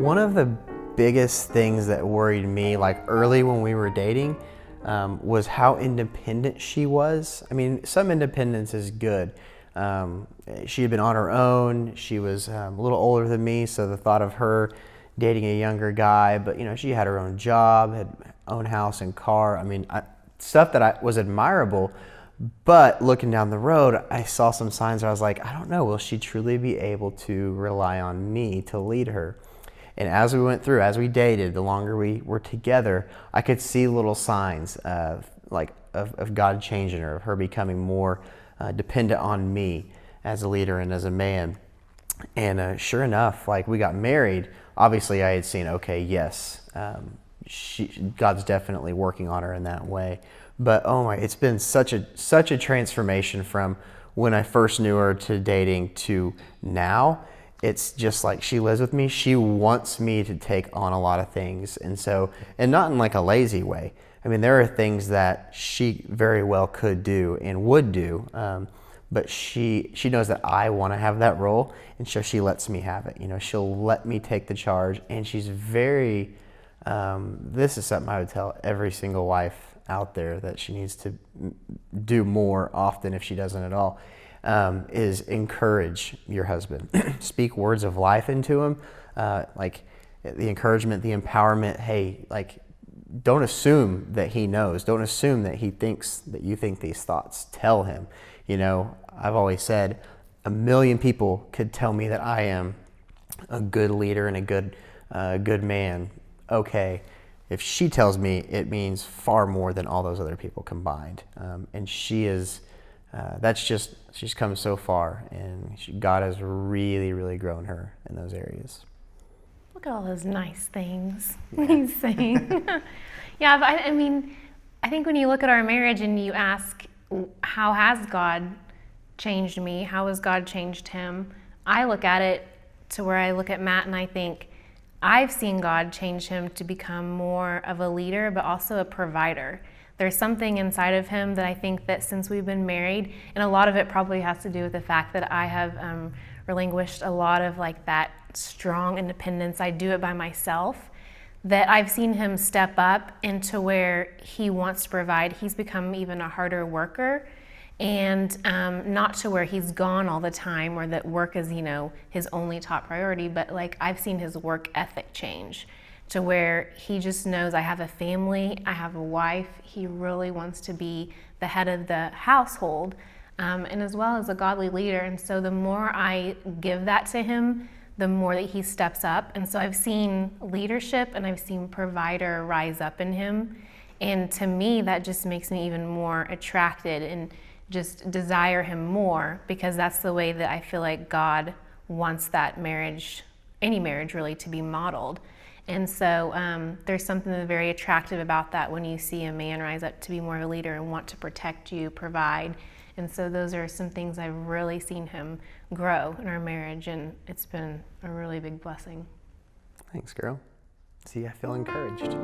One of the biggest things that worried me, like early when we were dating, was how independent she was. I mean, some independence is good. She had been on her own. She was a little older than me, so the thought of her dating a younger guy, but she had her own job, had own house and car. I mean, stuff that was admirable. But looking down the road, I saw some signs where I was like, I don't know, will she truly be able to rely on me to lead her? And as we went through, as we dated, the longer we were together, I could see little signs of God changing her, of her becoming more dependent on me as a leader and as a man. And sure enough, like we got married, obviously I had seen, okay, yes, God's definitely working on her in that way. But oh my, it's been such a transformation from when I first knew her to dating to now. It's just like she lives with me. She wants me to take on a lot of things. And not in like a lazy way. I mean, there are things that she very well could do and would do. But she knows that I want to have that role. And so she lets me have it. She'll let me take the charge. And she's very, this is something I would tell every single wife out there that she needs to do more often if she doesn't at all, is encourage your husband. Speak words of life into him, like the encouragement, the empowerment. Hey, like, don't assume that he knows. Don't assume that he thinks that you think these thoughts. Tell him. I've always said 1,000,000 people could tell me that I am a good leader and a good man. Okay. If she tells me, it means far more than all those other people combined. And she's come so far, and God has really, really grown her in those areas. Look at all those nice things he's saying. Yeah, but I think when you look at our marriage and you ask, how has God changed me? How has God changed him? I look at it to where I look at Matt and I think, I've seen God change him to become more of a leader, but also a provider. There's something inside of him that I think that since we've been married, and a lot of it probably has to do with the fact that I have relinquished a lot of like that strong independence. I do it by myself, that I've seen him step up into where he wants to provide. He's become even a harder worker. And not to where he's gone all the time or that work is, his only top priority, but like I've seen his work ethic change to where he just knows I have a family, I have a wife. He really wants to be the head of the household, and as well as a godly leader. And so the more I give that to him, the more that he steps up. And so I've seen leadership and I've seen provider rise up in him. And to me, that just makes me even more attracted and just desire him more, because that's the way that I feel like God wants that marriage, any marriage really, to be modeled. And so there's something very attractive about that when you see a man rise up to be more of a leader and want to protect you, provide. And so those are some things I've really seen him grow in our marriage, and it's been a really big blessing. Thanks, girl. See, I feel encouraged.